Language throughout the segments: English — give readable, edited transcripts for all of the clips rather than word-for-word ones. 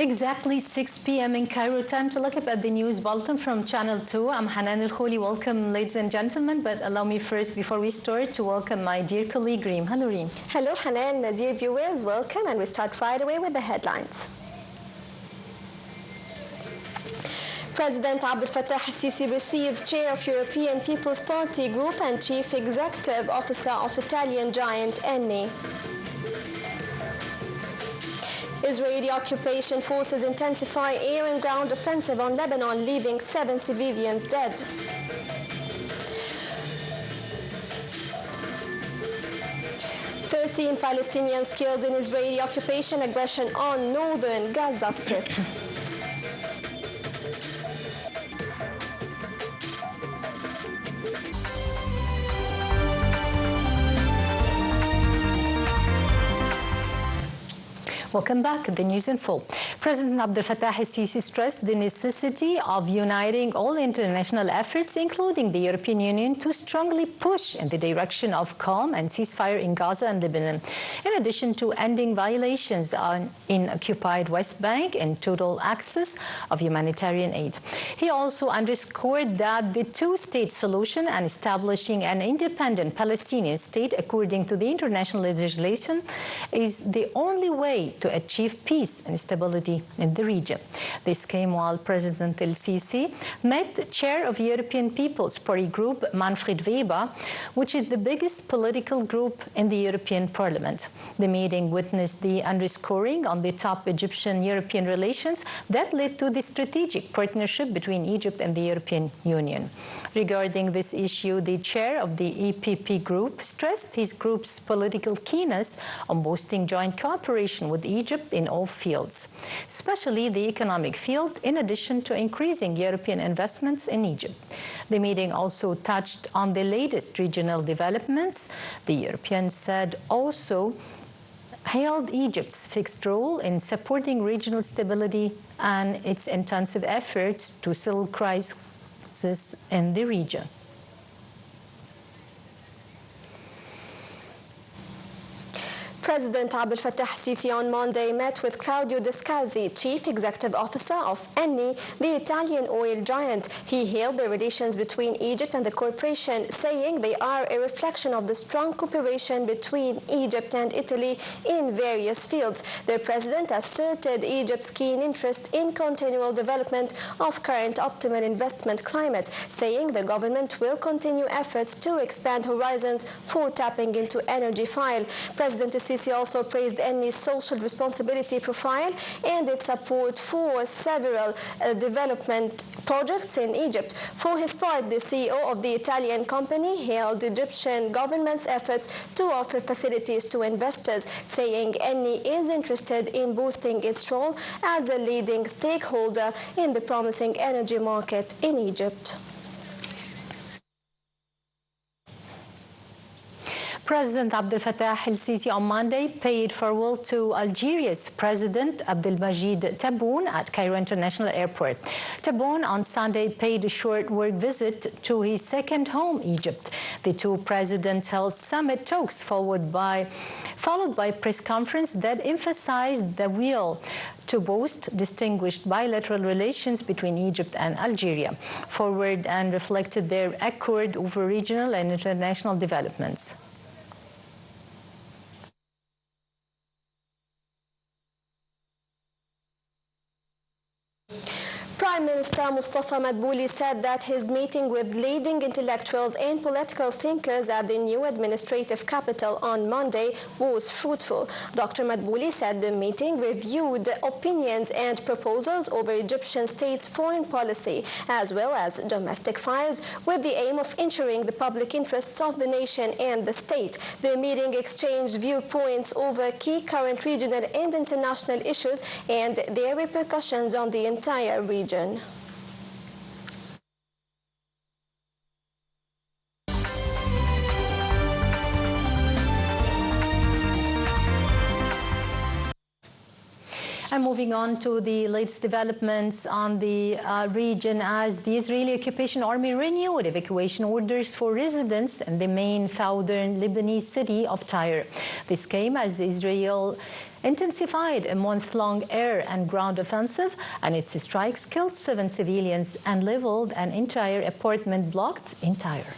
Exactly 6 p.m. in Cairo time to look up at the news bulletin from Channel 2. I'm Hanan Al-Khouli. Welcome, ladies and gentlemen. But allow me first, before we start, to welcome my dear colleague, Reem. Hello, Reem. Hello, Hanan. Dear viewers, welcome. And we start right away with the headlines. President Fattah al-Sisi receives chair of European People's Party Group and chief executive officer of Italian giant Eni. Israeli occupation forces intensify air and ground offensive on Lebanon, leaving 7 civilians dead. Thirteen Palestinians killed in Israeli occupation aggression on northern Gaza Strip. Welcome back. The news in full. President Fattah al-Sisi stressed the necessity of uniting all international efforts, including the European Union, to strongly push in the direction of calm and ceasefire in Gaza and Lebanon, in addition to ending violations in occupied West Bank and total access of humanitarian aid. He also underscored that the two-state solution and establishing an independent Palestinian state, according to the international legislation, is the only way to achieve peace and stability in the region. This came while President el-Sisi met the chair of European People's Party Group, Manfred Weber, which is the biggest political group in the European Parliament. The meeting witnessed the underscoring on the top Egyptian-European relations that led to the strategic partnership between Egypt and the European Union. Regarding this issue, the chair of the EPP group stressed his group's political keenness on boosting joint cooperation with Egypt in all fields, especially the economic field, in addition to increasing European investments in Egypt. The meeting also touched on the latest regional developments. The Europeans said also hailed Egypt's fixed role in supporting regional stability and its intensive efforts to settle crises in the region. President Fattah al-Sisi on Monday met with Claudio Descalzi, Chief Executive Officer of Eni, the Italian oil giant. He hailed the relations between Egypt and the corporation, saying they are a reflection of the strong cooperation between Egypt and Italy in various fields. The president asserted Egypt's keen interest in continual development of current optimal investment climate, saying the government will continue efforts to expand horizons for tapping into energy file. President al-Sisi also praised Eni's social responsibility profile and its support for several development projects in Egypt. For his part, the CEO of the Italian company hailed the Egyptian government's efforts to offer facilities to investors, saying Eni is interested in boosting its role as a leading stakeholder in the promising energy market in Egypt. President Fattah al-Sisi on Monday paid farewell to Algeria's President Abdelmajid Tebboune at Cairo International Airport. Tebboune on Sunday paid a short work visit to his second home, Egypt. The two presidents held summit talks followed by press conference that emphasized the will to boost distinguished bilateral relations between Egypt and Algeria forward and reflected their accord over regional and international developments. Prime Minister Mustafa Madbouli said that his meeting with leading intellectuals and political thinkers at the new administrative capital on Monday was fruitful. Dr. Madbouli said the meeting reviewed opinions and proposals over Egyptian state's foreign policy as well as domestic files with the aim of ensuring the public interests of the nation and the state. The meeting exchanged viewpoints over key current regional and international issues and their repercussions on the entire region. And moving on to the latest developments on the region, as the Israeli occupation army renewed evacuation orders for residents in the main southern Lebanese city of Tyre. This came as Israel intensified a month-long air and ground offensive, and its strikes killed 7 civilians and leveled an entire apartment block in Tyre.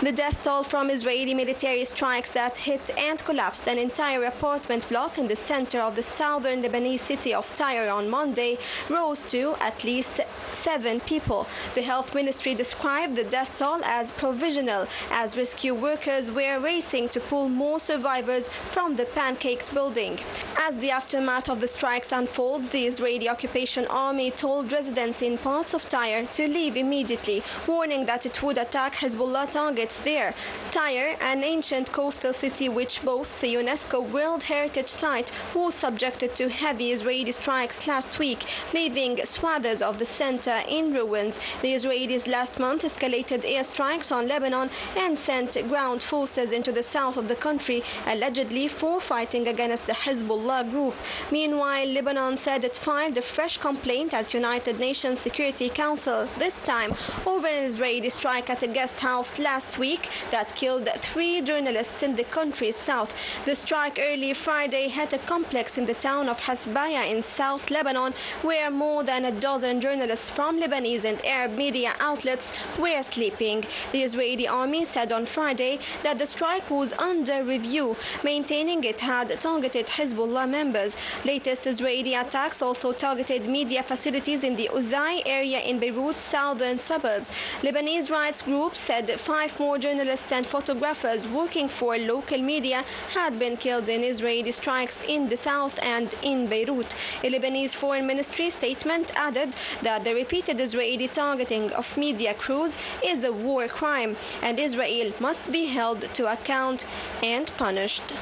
The death toll from Israeli military strikes that hit and collapsed an entire apartment block in the center of the southern Lebanese city of Tyre on Monday rose to at least 7 people. The health ministry described the death toll as provisional, as rescue workers were racing to pull more survivors from the pancaked building. As the aftermath of the strikes unfolds, the Israeli occupation army told residents in parts of Tyre to leave immediately, warning that it would attack Hezbollah targets there. Tyre, an ancient coastal city which boasts a UNESCO World Heritage Site, was subjected to heavy Israeli strikes last week, leaving swaths of the center in ruins. The Israelis last month escalated airstrikes on Lebanon and sent ground forces into the south of the country, allegedly for fighting against the Hezbollah group. Meanwhile, Lebanon said it filed a fresh complaint at United Nations Security Council, this time over an Israeli strike at a guest house last week that killed 3 journalists in the country's south. The strike early Friday hit a complex in the town of Hasbaya in South Lebanon, where more than a dozen journalists from Lebanese and Arab media outlets were sleeping. The Israeli army said on Friday that the strike was under review, maintaining it had targeted Hezbollah members. Latest Israeli attacks also targeted media facilities in the Uzai area in Beirut's southern suburbs. Lebanese rights groups said 5 more journalists and photographers working for local media had been killed in Israeli strikes in the south and in Beirut. A Lebanese foreign ministry statement added that the repeated Israeli targeting of media crews is a war crime, and Israel must be held to account and punished.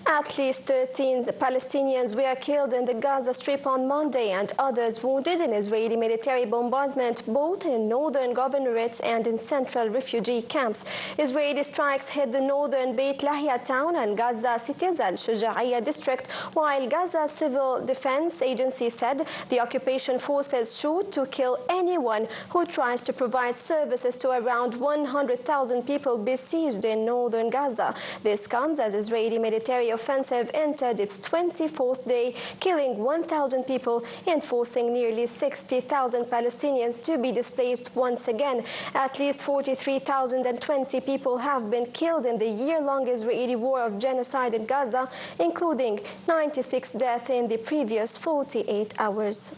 At least 13 Palestinians were killed in the Gaza Strip on Monday and others wounded in Israeli military bombardment, both in northern governorates and in central refugee camps. Israeli strikes hit the northern Beit Lahia town and Gaza City's Al-Shuja'iyya district, while Gaza Civil Defense Agency said the occupation forces shoot to kill anyone who tries to provide services to around 100,000 people besieged in northern Gaza. This comes as Israeli military offensive entered its 24th day, killing 1,000 people and forcing nearly 60,000 Palestinians to be displaced once again. At least 43,020 people have been killed in the year-long Israeli war of genocide in Gaza, including 96 deaths in the previous 48 hours.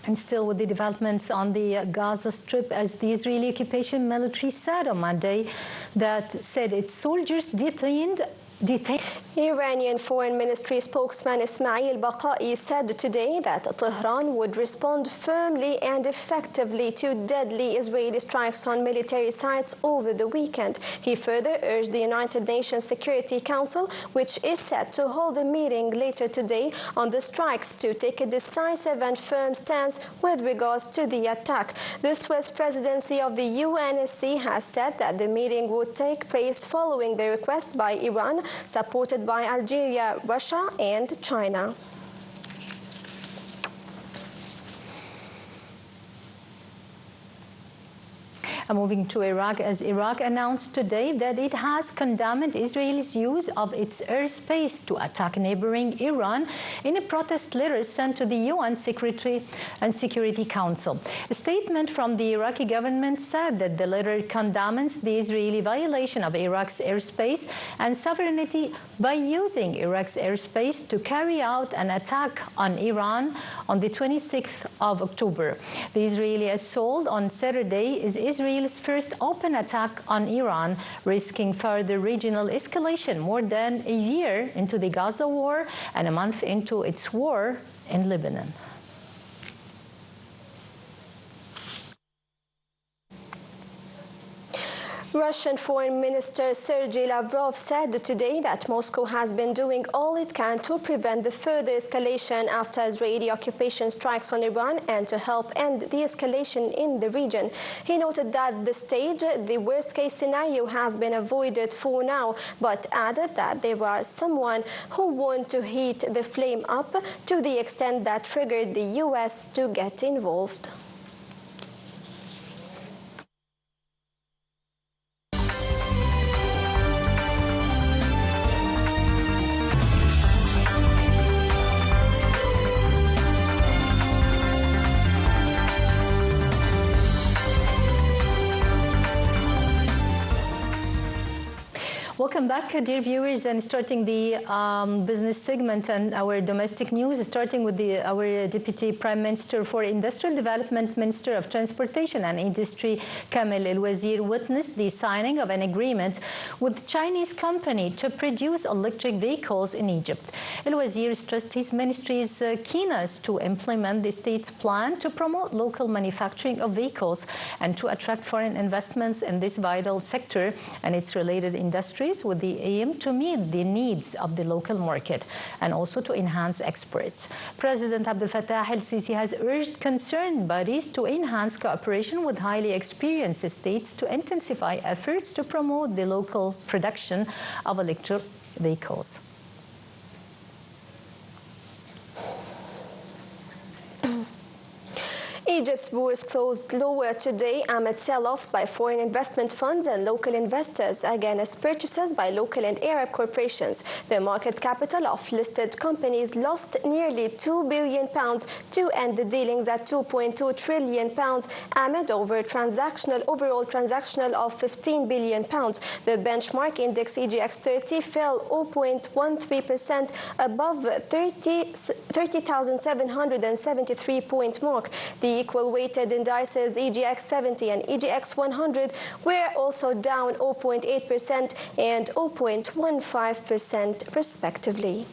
And still with the developments on the Gaza Strip, as the Israeli occupation military said on Monday that said its soldiers detained Iranian Foreign Ministry spokesman Ismail Baqai said today that Tehran would respond firmly and effectively to deadly Israeli strikes on military sites over the weekend. He further urged the United Nations Security Council, which is set to hold a meeting later today on the strikes, to take a decisive and firm stance with regards to the attack. The Swiss presidency of the UNSC has said that the meeting would take place following the request by Iran, supported by Algeria, Russia, and China. Moving to Iraq, as Iraq announced today that it has condemned Israel's use of its airspace to attack neighboring Iran in a protest letter sent to the UN Security Council. A statement from the Iraqi government said that the letter condemns the Israeli violation of Iraq's airspace and sovereignty by using Iraq's airspace to carry out an attack on Iran on the 26th of October. The Israeli assault on Saturday is Israel's first open attack on Iran, risking further regional escalation more than a year into the Gaza war and a month into its war in Lebanon. Russian Foreign Minister Sergei Lavrov said today that Moscow has been doing all it can to prevent the further escalation after Israeli occupation strikes on Iran and to help end the escalation in the region. He noted that at this stage, the worst-case scenario has been avoided for now, but added that there are someone who want to heat the flame up to the extent that triggered the U.S. to get involved. Welcome back, dear viewers, and starting the business segment and our domestic news, starting with our Deputy Prime Minister for Industrial Development, Minister of Transportation and Industry, Kamil El-Wazir, witnessed the signing of an agreement with Chinese company to produce electric vehicles in Egypt. El-Wazir stressed his ministry's keenness to implement the state's plan to promote local manufacturing of vehicles and to attract foreign investments in this vital sector and its related industries, with the aim to meet the needs of the local market and also to enhance exports. President Abdel Fattah el-Sisi has urged concerned bodies to enhance cooperation with highly experienced states to intensify efforts to promote the local production of electric vehicles. Egypt's bourse closed lower today amid sell-offs by foreign investment funds and local investors against purchases by local and Arab corporations. The market capital of listed companies lost nearly £2 billion to end the dealings at £2.2 trillion amid overall transactional of £15 billion. The benchmark index EGX30 fell 0.13% above 30,773 point mark. The equal-weighted indices EGX70 and EGX100 were also down 0.8% and 0.15% respectively.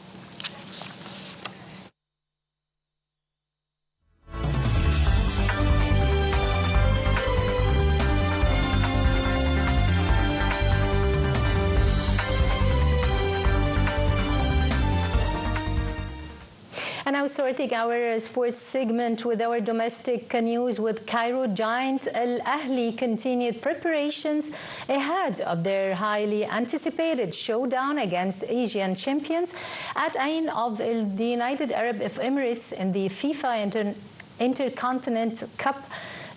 And now starting our sports segment with our domestic news, with Cairo giant Al Ahly continued preparations ahead of their highly anticipated showdown against Asian champions at Ain of the United Arab Emirates in the FIFA Intercontinental Cup,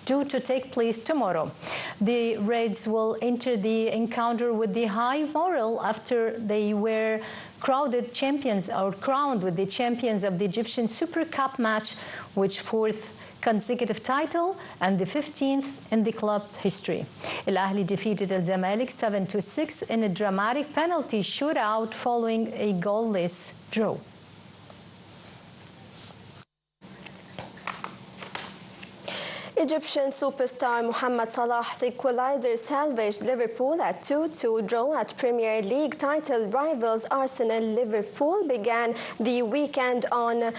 due to take place tomorrow. The Reds will enter the encounter with the high morale after they were crowned with the champions of the Egyptian Super Cup match, which fourth consecutive title and the 15th in the club history. Al Ahly defeated Al Zamalek 7-6 in a dramatic penalty shootout following a goalless draw. Egyptian superstar Mohamed Salah's equalizer salvaged Liverpool at 2-2 draw at Premier League title rivals Arsenal. Liverpool began the weekend on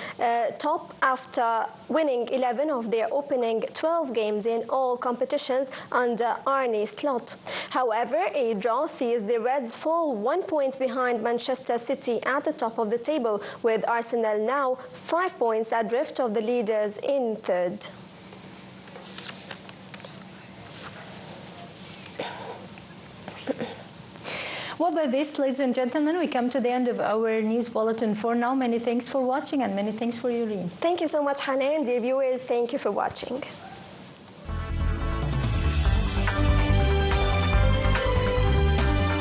top after winning 11 of their opening 12 games in all competitions under Arne Slot. However, a draw sees the Reds fall 1 point behind Manchester City at the top of the table, with Arsenal now 5 points adrift of the leaders in third. Well, by this, ladies and gentlemen, we come to the end of our news bulletin for now. Many thanks for watching and many thanks for your reading. Thank you so much, Hanan. Dear viewers, thank you for watching.